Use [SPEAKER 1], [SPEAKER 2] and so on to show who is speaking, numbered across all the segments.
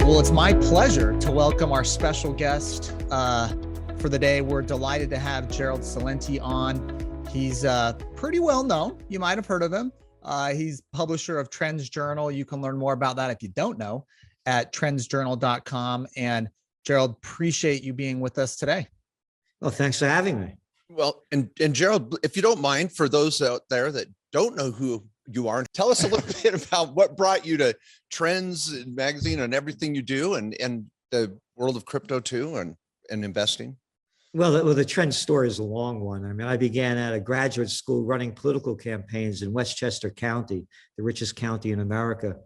[SPEAKER 1] Well, it's my pleasure to welcome our special guest for the day. We're delighted to have Gerald Celente on. He's pretty well known. You might have heard of him. He's publisher of Trends Journal. You can learn more about that if you don't know at trendsjournal.com. And Gerald, appreciate you being with us today.
[SPEAKER 2] Well, thanks for having me.
[SPEAKER 3] Well, and Gerald, if you don't mind, for those out there that don't know who you are, tell us a little bit about what brought you to Trends magazine and everything you do, and the world of crypto too, and investing.
[SPEAKER 2] Well, the Trends story is a long one. I mean, I began at a graduate school running political campaigns in Westchester County, the richest county in America.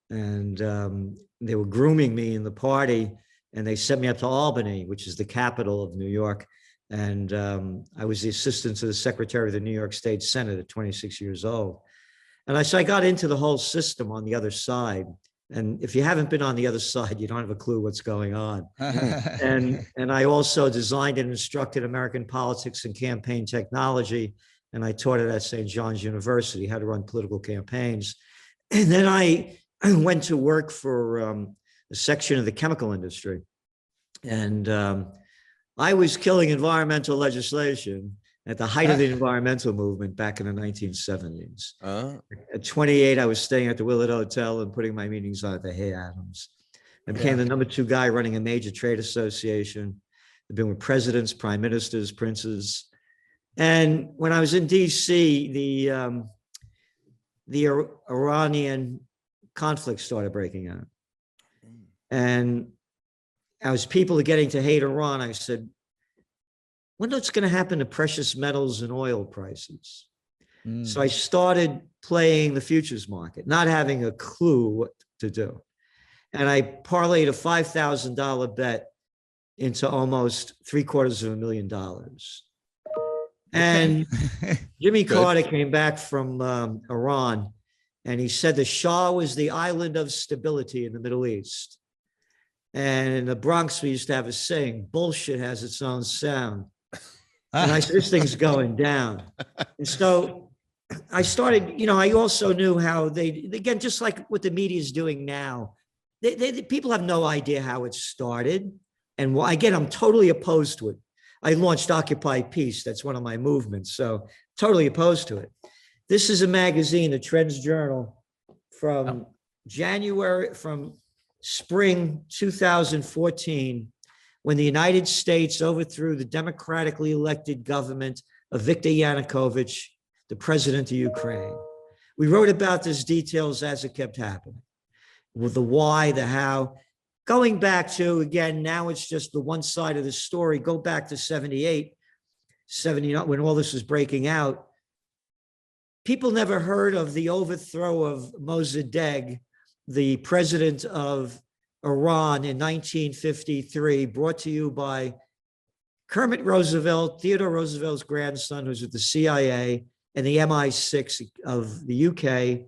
[SPEAKER 2] And they were grooming me in the party, and they sent me up to Albany, which is the capital of New York. And I was the assistant to the secretary of the New York State Senate at 26 years old. And so I got into the whole system on the other side. And if you haven't been on the other side, you don't have a clue what's going on. and I also designed and instructed American politics and campaign technology. And I taught it at St. John's University, how to run political campaigns. And then I went to work for a section of the chemical industry. And I was killing environmental legislation at the height of the environmental movement back in the 1970s. At 28, I was staying at the Willard Hotel and putting my meetings on at the Hay Adams. I became the #2 guy running a major trade association. I've been with presidents, prime ministers, princes. And when I was in DC, the Iranian conflict started breaking out. And as people are getting to hate Iran, I said, what's going to happen to precious metals and oil prices? So I started playing the futures market, not having a clue what to do. And I parlayed a $5,000 bet into almost $750,000. And Jimmy Carter came back from Iran, and he said the Shah was the island of stability in the Middle East. And in the Bronx, we used to have a saying, bullshit has its own sound. And I said, this thing's going down. And so I started, I also knew how again, just like what the media is doing now, people have no idea how it started. And again, I'm totally opposed to it. I launched Occupy Peace. That's one of my movements. So totally opposed to it. This is a magazine, the Trends Journal, from spring 2014, when the United States overthrew the democratically elected government of Viktor Yanukovych, the president of Ukraine. We wrote about these details as it kept happening, with the why, the how. Going back to, again, now it's just the one side of the story. Go back to 78, 79, when all this was breaking out. People never heard of the overthrow of Mossadegh, the president of Iran in 1953, brought to you by Kermit Roosevelt, Theodore Roosevelt's grandson, who's at the CIA and the MI6 of the UK.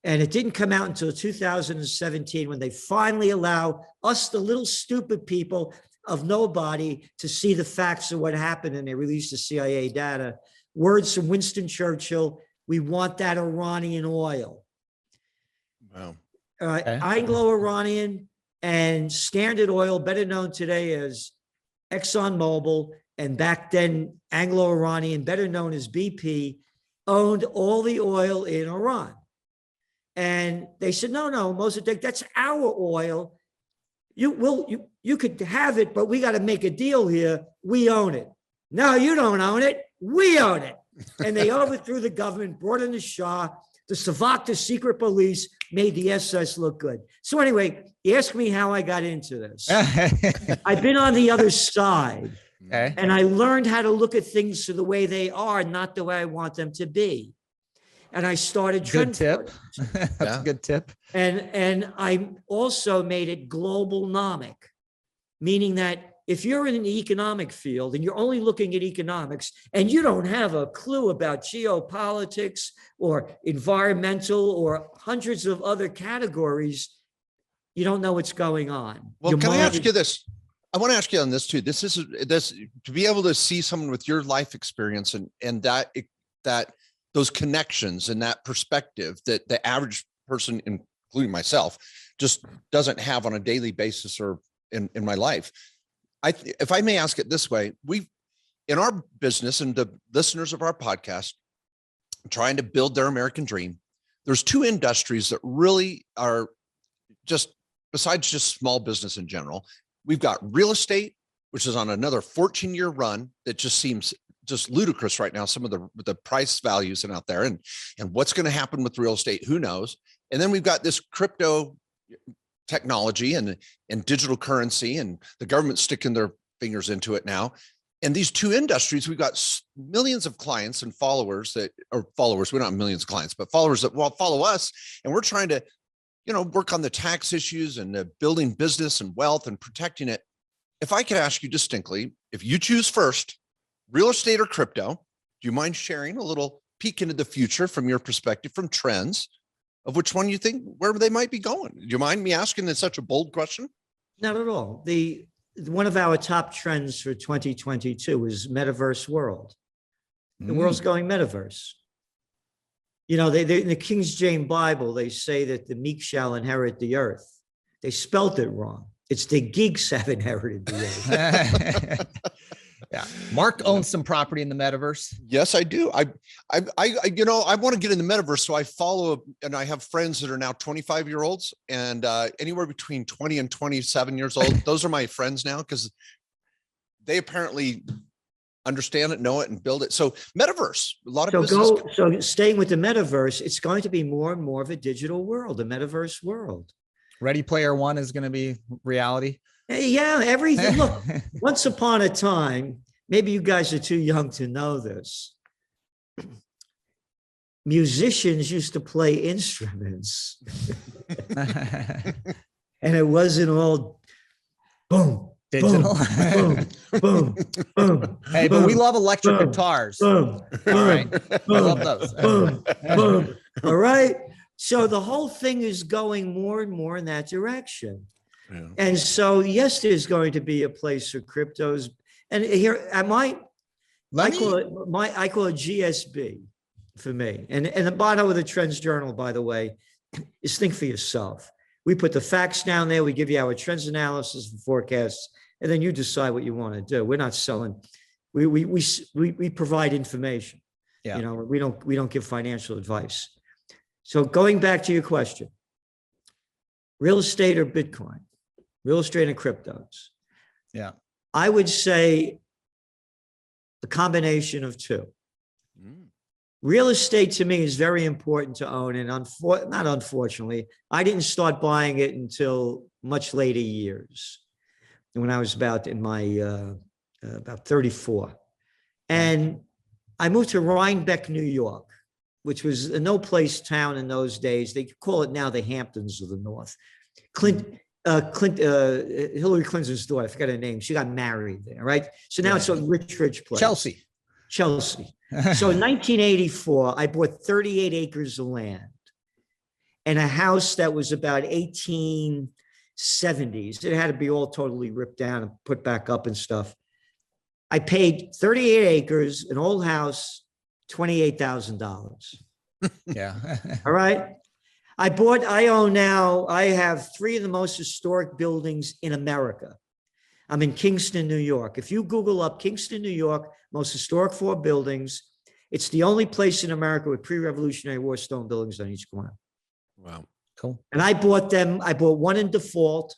[SPEAKER 2] And it didn't come out until 2017 when they finally allow us, the little stupid people of nobody, to see the facts of what happened. And they released the CIA data. Words from Winston Churchill: we want that Iranian oil.
[SPEAKER 3] Wow.
[SPEAKER 2] Anglo-Iranian and Standard Oil, better known today as ExxonMobil, and back then Anglo-Iranian, better known as BP, owned all the oil in Iran. And they said, no, Mossadegh, that's our oil. You could have it, but we got to make a deal here. We own it. No, you don't own it. We own it. And they overthrew the government, brought in the Shah. The Savak, the secret police, made the SS look good. So anyway, you ask me how I got into this. I've been on the other side, and I learned how to look at things the way they are, not the way I want them to be. And I started
[SPEAKER 1] good tip. That's a good tip.
[SPEAKER 2] And I also made it global-nomic, meaning that if you're in the economic field and you're only looking at economics and you don't have a clue about geopolitics or environmental or hundreds of other categories, you don't know what's going on.
[SPEAKER 3] Well, can I ask you this? I want to ask you on this too. This to be able to see someone with your life experience and that those connections and that perspective that the average person in including myself, just doesn't have on a daily basis or in my life. If I may ask it this way, in our business and the listeners of our podcast trying to build their American dream, there's two industries that really are just, besides just small business in general, we've got real estate, which is on another 14-year run that just seems just ludicrous right now. Some of the price values and out there, and what's going to happen with real estate, who knows? And then we've got this crypto technology and digital currency, and the government sticking their fingers into it now. And these two industries, we've got millions of clients and followers we don't have millions of clients, but followers that will follow us. And we're trying to, work on the tax issues and building business and wealth and protecting it. If I could ask you distinctly, if you choose first, real estate or crypto, do you mind sharing a little peek into the future from your perspective, from trends of which one you think, where they might be going? Do you mind me asking such a bold question?
[SPEAKER 2] Not at all. One of our top trends for 2022 is metaverse world. The world's going metaverse. In the King James Bible, they say that the meek shall inherit the earth. They spelt it wrong. It's the geeks have inherited the earth.
[SPEAKER 1] Yeah. Mark owns some property in the metaverse.
[SPEAKER 3] Yes, I do. I want to get in the metaverse. So I follow, and I have friends that are now 25-year-olds and anywhere between 20 and 27 years old. Those are my friends now because they apparently understand it, know it, and build it. So metaverse, a lot of business.
[SPEAKER 2] So staying with the metaverse, it's going to be more and more of a digital world, a metaverse world.
[SPEAKER 1] Ready Player One is going to be reality.
[SPEAKER 2] Yeah, everything. Look, once upon a time, maybe you guys are too young to know this. Musicians used to play instruments. And it wasn't all boom,
[SPEAKER 1] digital.
[SPEAKER 2] Boom, boom, boom.
[SPEAKER 1] Hey, but we love electric guitars.
[SPEAKER 2] Boom,
[SPEAKER 1] all right. I love those.
[SPEAKER 2] Boom, boom. All right. So the whole thing is going more and more in that direction. Yeah. And so, yes, there's going to be a place for cryptos. And here, I call it GSB for me. And the motto of the Trends Journal, by the way, is think for yourself. We put the facts down there. We give you our trends analysis and forecasts, and then you decide what you want to do. We're not selling. We provide information. Yeah. We don't give financial advice. So going back to your question, real estate or Bitcoin? Real estate and cryptos.
[SPEAKER 1] Yeah.
[SPEAKER 2] I would say a combination of two. Real estate to me is very important to own. And not unfortunately, I didn't start buying it until much later years, when I was about 34. And I moved to Rhinebeck, New York, which was a no-place town in those days. They call it now the Hamptons of the North. Hillary Clinton's daughter, I forgot her name. She got married there, right? So now it's a rich place.
[SPEAKER 1] Chelsea.
[SPEAKER 2] So in 1984, I bought 38 acres of land and a house that was about 1870s. It had to be all totally ripped down and put back up and stuff. I paid 38 acres, an old house, $28,000.
[SPEAKER 1] Yeah.
[SPEAKER 2] All right. I have three of the most historic buildings in America. I'm in Kingston, New York. If you Google up Kingston, New York, most historic 4 buildings, it's the only place in America with pre-Revolutionary War stone buildings on each corner.
[SPEAKER 3] Wow.
[SPEAKER 1] Cool.
[SPEAKER 2] And I bought them. I bought one in default.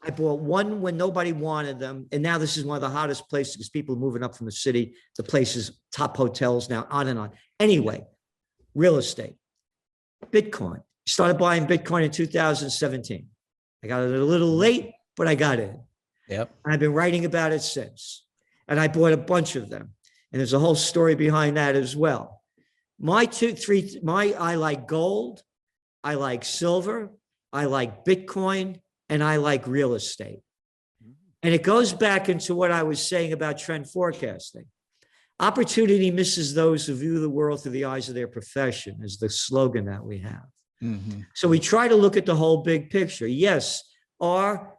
[SPEAKER 2] I bought one when nobody wanted them. And now this is one of the hottest places because people are moving up from the city to places, top hotels now, on and on. Anyway, real estate, Bitcoin. Started buying Bitcoin in 2017. I got it a little late, but I got in.
[SPEAKER 1] Yep.
[SPEAKER 2] And I've been writing about it since. And I bought a bunch of them. And there's a whole story behind that as well. I like gold, I like silver, I like Bitcoin, and I like real estate. And it goes back into what I was saying about trend forecasting. Opportunity misses those who view the world through the eyes of their profession is the slogan that we have. Mm-hmm. So we try to look at the whole big picture. Yes, are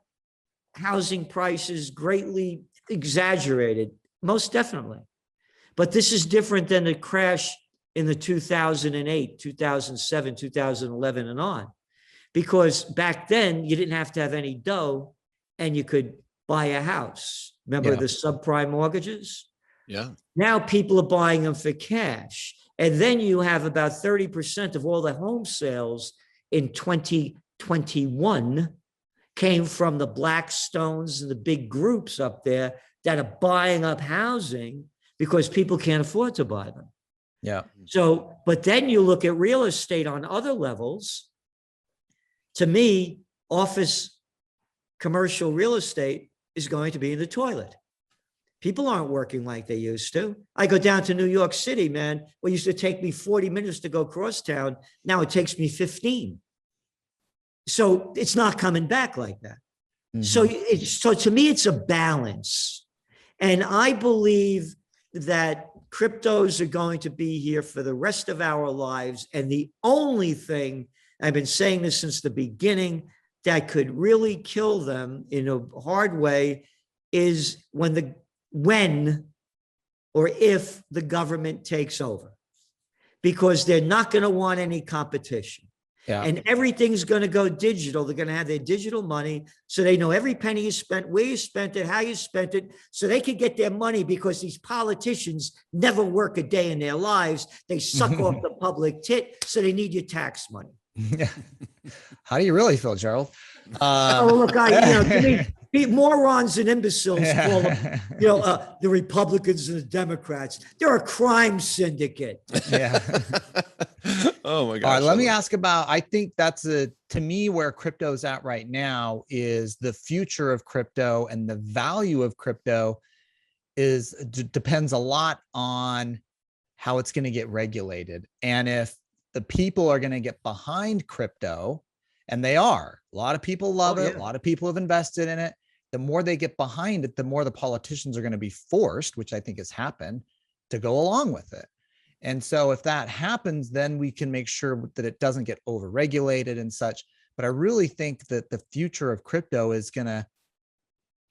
[SPEAKER 2] housing prices greatly exaggerated? Most definitely. But this is different than the crash in the 2008, 2007, 2011 and on. because back then you didn't have to have any dough and you could buy a house. Remember the subprime mortgages?
[SPEAKER 3] Yeah.
[SPEAKER 2] Now people are buying them for cash. And then you have about 30% of all the home sales in 2021 came from the Blackstones and the big groups up there that are buying up housing because people can't afford to buy them.
[SPEAKER 1] Yeah.
[SPEAKER 2] So, but then you look at real estate on other levels. To me, office, commercial real estate is going to be in the toilet. People aren't working like they used to. I go down to New York City, man. What used to take me 40 minutes to go cross town, now it takes me 15. So it's not coming back like that.
[SPEAKER 1] Mm-hmm.
[SPEAKER 2] So to me, it's a balance. And I believe that cryptos are going to be here for the rest of our lives. And the only thing, I've been saying this since the beginning, that could really kill them in a hard way is when or if the government takes over, because they're not going to want any competition.
[SPEAKER 1] Yeah.
[SPEAKER 2] And everything's going to go digital. They're going to have their digital money, so they know every penny you spent, where you spent it, how you spent it, so they can get their money, because these politicians never work a day in their lives. They suck off the public tit, so they need your tax money.
[SPEAKER 1] How do you really feel, Gerald?
[SPEAKER 2] Look, to me, morons and imbeciles call them, the Republicans and the Democrats. They're a crime syndicate.
[SPEAKER 1] Yeah.
[SPEAKER 3] Oh my gosh.
[SPEAKER 1] All right, let me ask about, I think that's to me, where crypto's at right now is the future of crypto, and the value of crypto depends a lot on how it's going to get regulated. And if the people are going to get behind crypto, and they are, a lot of people love it. A lot of people have invested in it. The more they get behind it, the more the politicians are going to be forced, which I think has happened, to go along with it. And so if that happens, then we can make sure that it doesn't get overregulated and such. But I really think that the future of crypto is going to,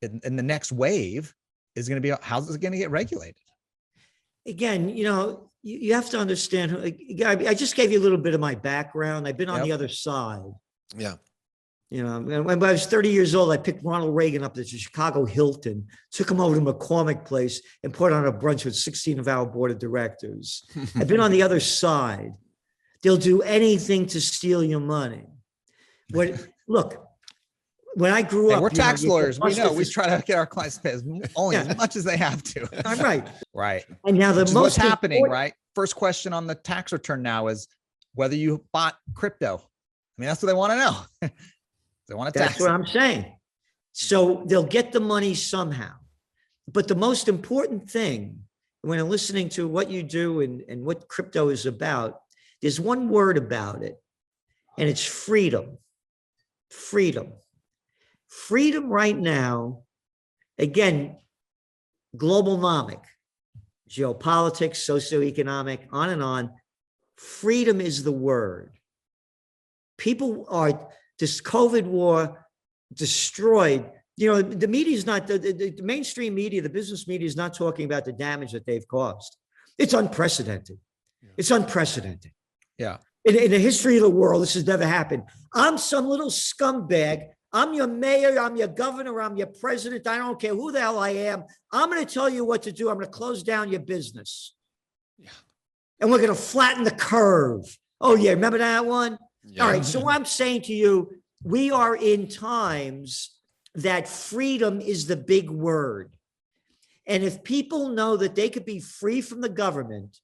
[SPEAKER 1] in the next wave, is going to be, how's it going to get regulated?
[SPEAKER 2] Again, you have to understand, I just gave you a little bit of my background. I've been on the other side.
[SPEAKER 3] Yeah.
[SPEAKER 2] When I was 30 years old, I picked Ronald Reagan up to the Chicago Hilton, took him over to McCormick Place, and put on a brunch with 16 of our board of directors. I've been on the other side. They'll do anything to steal your money. Look, when I grew up,
[SPEAKER 1] we're tax lawyers. We know we try to get our clients to pay as much as they have to.
[SPEAKER 2] I'm right.
[SPEAKER 1] Right.
[SPEAKER 2] And now
[SPEAKER 1] what's happening, right? First question on the tax return now is whether you bought crypto. I mean, that's what they want to know. They want to tax.
[SPEAKER 2] That's what I'm saying. So they'll get the money somehow. But the most important thing when I'm listening to what you do and what crypto is about, there's one word about it, and it's freedom. Freedom. Freedom right now, again, globalnomic, geopolitics, socioeconomic, on and on. Freedom is the word. People are, this COVID war destroyed, the media is not, the mainstream media, the business media is not talking about the damage that they've caused. It's unprecedented. It's unprecedented.
[SPEAKER 1] Yeah.
[SPEAKER 2] In the history of the world, this has never happened. I'm some little scumbag. I'm your mayor, I'm your governor, I'm your president. I don't care who the hell I am. I'm going to tell you what to do. I'm going to close down your business. Yeah. And we're going to flatten the curve. Oh, yeah. Remember that one? Yeah. All right. So I'm saying to you, we are in times that freedom is the big word. And if people know that they could be free from the government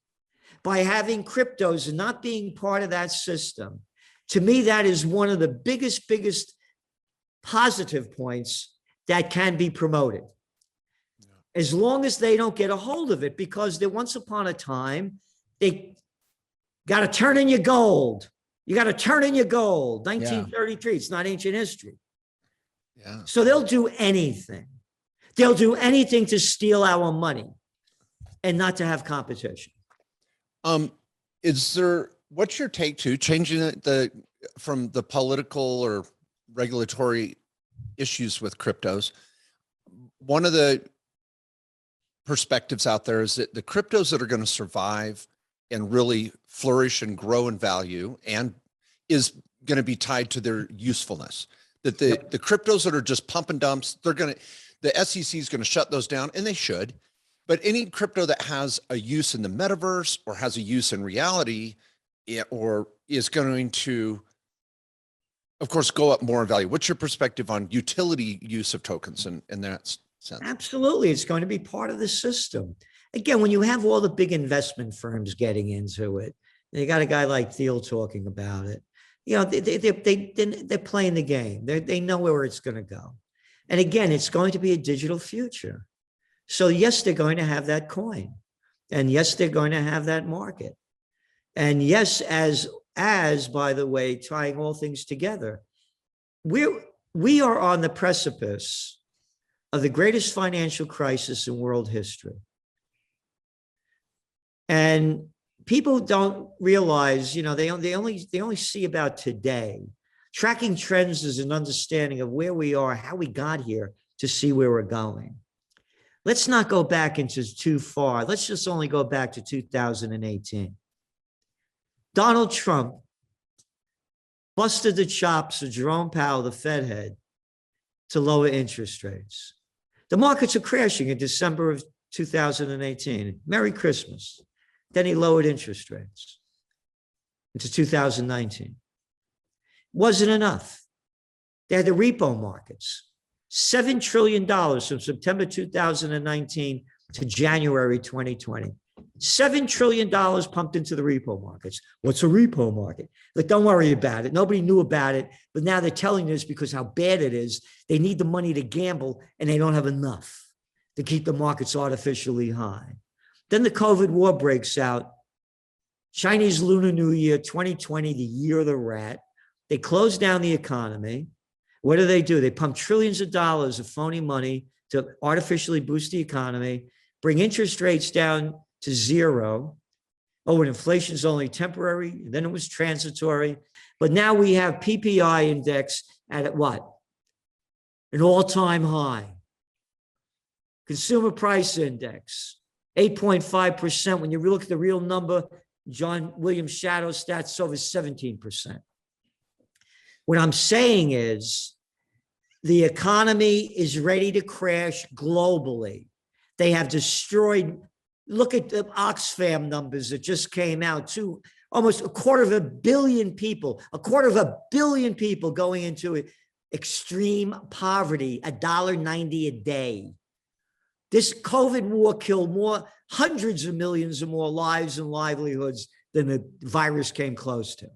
[SPEAKER 2] by having cryptos and not being part of that system, to me, that is one of the biggest positive points that can be promoted. As long as they don't get a hold of it, because there once upon a time, they got to turn in your gold. You got to turn in your gold. 1933, it's not ancient history. Yeah. So they'll do anything. They'll do anything to steal our money and not to have competition.
[SPEAKER 3] What's your take to changing from the political or regulatory issues with cryptos? One of the perspectives out there is that the cryptos that are going to survive and really flourish and grow in value and is going to be tied to their usefulness. That the cryptos that are just pump and dumps, the SEC is going to shut those down, and they should. But any crypto that has a use in the metaverse or has a use in reality, or is going to, of course, go up more in value. What's your perspective on utility use of tokens in that sense?
[SPEAKER 2] Absolutely. It's going to be part of the system. Again, when you have all the big investment firms getting into it, you got a guy like Thiel talking about it. You know, they're playing the game. They know where it's going to go. And again, it's going to be a digital future. So yes, they're going to have that coin. And yes, they're going to have that market. And yes, as by the way, tying all things together, we are on the precipice of the greatest financial crisis in world history. And people don't realize, you know, they only see about today. Tracking trends is an understanding of where we are, how we got here, to see where we're going. Let's not go back into too far. Let's just only go back to 2018. Donald Trump busted the chops of Jerome Powell, the Fed head, to lower interest rates. The markets are crashing in December of 2018. Merry Christmas. Then he lowered interest rates into 2019. Wasn't enough. They had the repo markets. $7 trillion from September 2019 to January 2020. $7 trillion pumped into the repo markets. What's a repo market? Like, don't worry about it. Nobody knew about it, but now they're telling us because how bad it is. They need the money to gamble, and they don't have enough to keep the markets artificially high. Then the COVID war breaks out. Chinese Lunar New Year 2020, the year of the rat. They close down the economy. What do? They pump trillions of dollars of phony money to artificially boost the economy, bring interest rates down to zero. Oh, and inflation is only temporary. Then it was transitory. But now we have PPI index at what? An all-time high. Consumer price index, 8.5%. When you look at the real number, John Williams Shadow stats over 17%. What I'm saying is the economy is ready to crash globally. They have destroyed, look at the Oxfam numbers that just came out, almost a quarter of a billion people going into extreme poverty, $1.90 a day. This COVID war killed hundreds of millions of more lives and livelihoods than the virus came close to.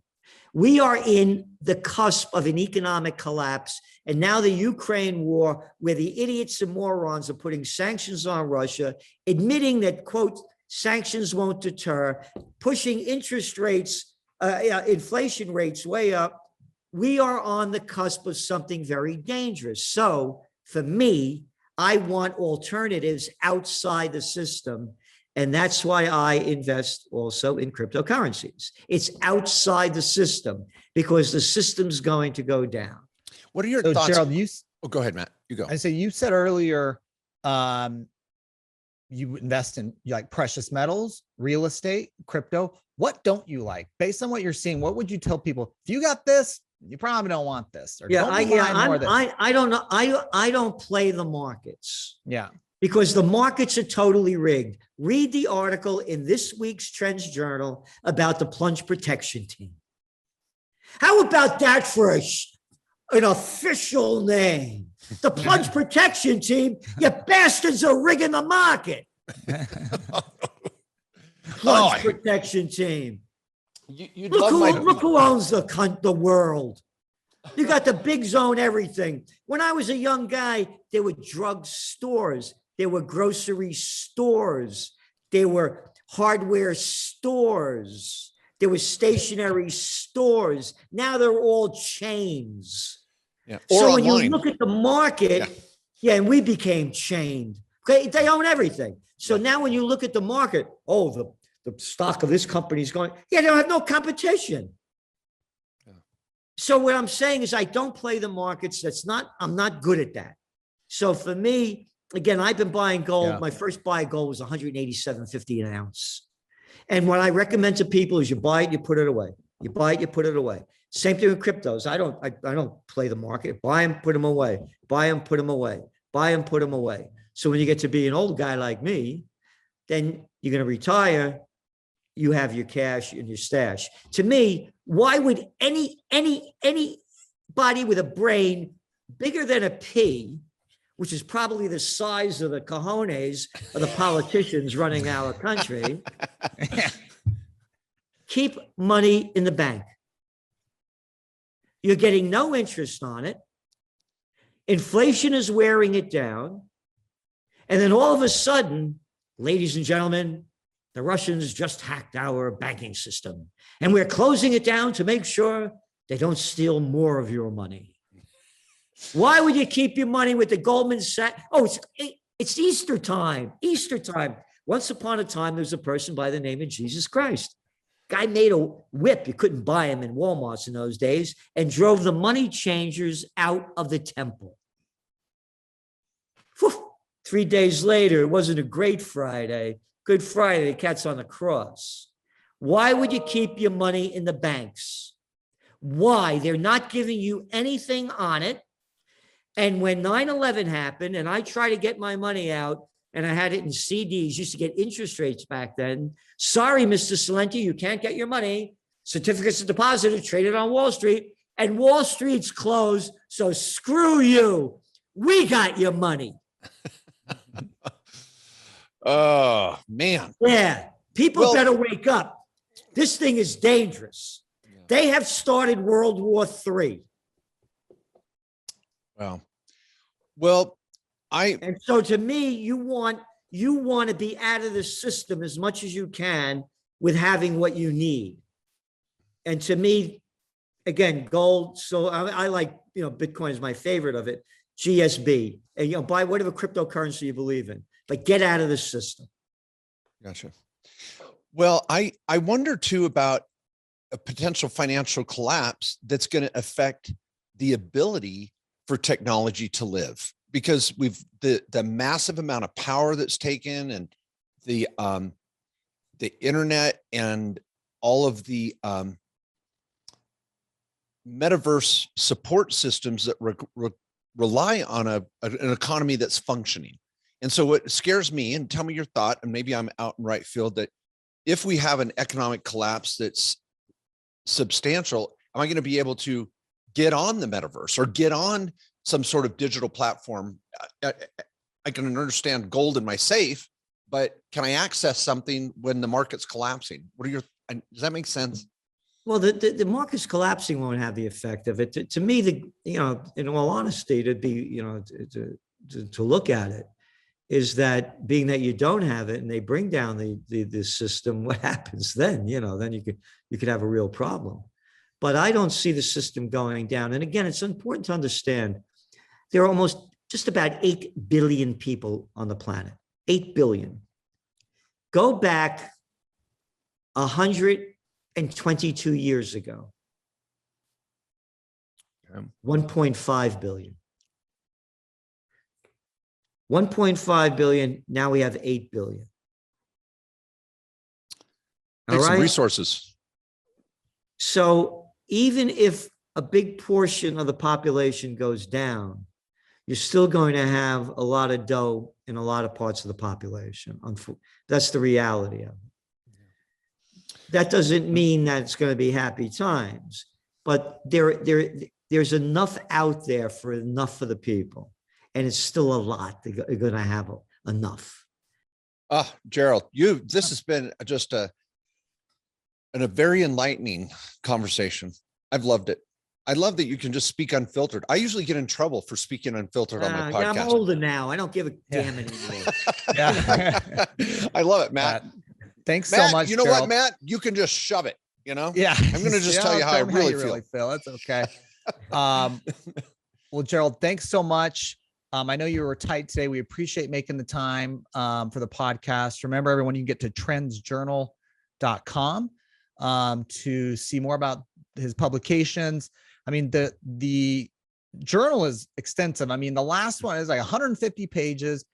[SPEAKER 2] We are in the cusp of an economic collapse. And now the Ukraine war, where the idiots and morons are putting sanctions on Russia, admitting that, quote, sanctions won't deter, pushing interest rates, inflation rates way up. We are on the cusp of something very dangerous. So for me, I want alternatives outside the system. And that's why I invest also in cryptocurrencies. It's outside the system because the system's going to go down.
[SPEAKER 3] What are your thoughts?
[SPEAKER 1] Gerald,
[SPEAKER 3] go ahead, Matt. You go.
[SPEAKER 1] I say you said earlier, you invest in like precious metals, real estate, crypto. What don't you like? Based on what you're seeing, what would you tell people? If you got this, you probably don't want this. Or
[SPEAKER 2] I don't know. I don't play the markets.
[SPEAKER 1] Yeah.
[SPEAKER 2] Because the markets are totally rigged. Read the article in this week's Trends Journal about the plunge protection team. How about that for an official name? The plunge protection team, you bastards are rigging the market. Plunge protection team. Look who owns the world. You got the big zone, everything. When I was a young guy, there were drug stores. There were grocery stores. There were hardware stores. There were stationary stores. Now they're all chains.
[SPEAKER 3] Yeah.
[SPEAKER 2] So when you look at the market, and we became chained. Okay, they own everything. So now when you look at the market, the stock of this company is going, they don't have no competition. Yeah. So what I'm saying is I don't play the markets. I'm not good at that. So for me, again, I've been buying gold. Yeah. My first buy gold was $187.50 an ounce. And what I recommend to people is you buy it, you put it away. You buy it, you put it away. Same thing with cryptos. I don't play the market. Buy them, put them away. Buy them, put them away. Buy them, put them away. So when you get to be an old guy like me, then you're going to retire. You have your cash in your stash. To me, why would anybody with a brain bigger than a pea, which is probably the size of the cojones of the politicians running our country, keep money in the bank? You're getting no interest on it. Inflation is wearing it down. And then all of a sudden, ladies and gentlemen, the Russians just hacked our banking system, and we're closing it down to make sure they don't steal more of your money. Why would you keep your money with the Goldman Sachs? Oh, it's Easter time. Easter time. Once upon a time, there was a person by the name of Jesus Christ. Guy made a whip. You couldn't buy them in Walmarts in those days, and drove the money changers out of the temple. Whew. 3 days later, it wasn't a great Friday. Good Friday, the cat's on the cross. Why would you keep your money in the banks? Why? They're not giving you anything on it. And when 9/11 happened, and I tried to get my money out, and I had it in CDs, used to get interest rates back then. Sorry, Mr. Celente, you can't get your money. Certificates of deposit are traded on Wall Street, and Wall Street's closed, so screw you. We got your money.
[SPEAKER 3] Oh, man.
[SPEAKER 2] Yeah, people better wake up. This thing is dangerous.
[SPEAKER 3] Yeah.
[SPEAKER 2] They have started World War III.
[SPEAKER 3] Wow. Well,
[SPEAKER 2] And so to me, you want to be out of the system as much as you can with having what you need. And to me, again, gold. So I like, Bitcoin is my favorite of it. GSB, and buy whatever cryptocurrency you believe in, but get out of the system.
[SPEAKER 3] Gotcha. Well, I wonder too about a potential financial collapse that's going to affect the ability for technology to live, because we've the massive amount of power that's taken, and the internet and all of the metaverse support systems that rely on an economy that's functioning. And so what scares me, and tell me your thought, and maybe I'm out in right field, that if we have an economic collapse that's substantial, am I going to be able to get on the metaverse or get on some sort of digital platform? I can understand gold in my safe, but can I access something when the market's collapsing? Does that make sense?
[SPEAKER 2] Well, the market's collapsing won't have the effect of it. To me, in all honesty, it'd be, to look at it, is that being that you don't have it and they bring down the system, what happens then? Then you could have a real problem. But I don't see the system going down. And again, it's important to understand there are just about 8 billion people on the planet. 8 billion. Go back 122 years ago. 1.5 billion. 1.5 billion. Now we have 8 billion.
[SPEAKER 3] All right. Some resources.
[SPEAKER 2] So even if a big portion of the population goes down, you're still going to have a lot of dough in a lot of parts of the population. That's the reality of it. That doesn't mean that it's going to be happy times, but there's enough out there for enough of the people. And it's still a lot. They're going to have enough.
[SPEAKER 3] Gerald, this has been just a very enlightening conversation. I've loved it. I love that you can just speak unfiltered. I usually get in trouble for speaking unfiltered on my podcast.
[SPEAKER 2] Yeah, I'm older now. I don't give a damn anymore.
[SPEAKER 3] Yeah. I love it, Matt.
[SPEAKER 1] Thanks
[SPEAKER 3] Matt,
[SPEAKER 1] so much.
[SPEAKER 3] You know what, Matt? You can just shove it,
[SPEAKER 1] Yeah.
[SPEAKER 3] I'm going to just tell you how I really feel.
[SPEAKER 1] That's okay. Well, Gerald, thanks so much. I know you were tight today. We appreciate making the time for the podcast. Remember, everyone, you can get to trendsjournal.com to see more about his publications. I mean, the journal is extensive. I mean, the last one is like 150 pages.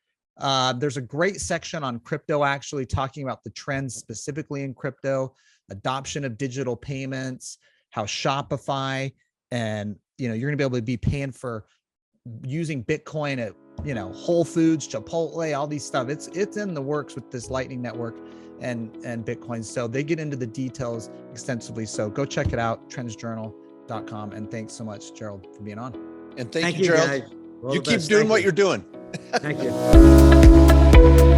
[SPEAKER 1] There's a great section on crypto, actually talking about the trends specifically in crypto. adoption of digital payments, how Shopify, and you're going to be able to be paying for using Bitcoin at Whole Foods, Chipotle, all these stuff. It's in the works with this Lightning Network and Bitcoin. So they get into the details extensively. So go check it out, trendsjournal.com. And thanks so much, Gerald, for being on.
[SPEAKER 3] And thank you, Gerald.
[SPEAKER 2] Guys. All
[SPEAKER 3] You
[SPEAKER 2] the
[SPEAKER 3] keep
[SPEAKER 2] best.
[SPEAKER 3] doing
[SPEAKER 2] Thank
[SPEAKER 3] what
[SPEAKER 2] you.
[SPEAKER 3] you're doing.
[SPEAKER 2] Thank you.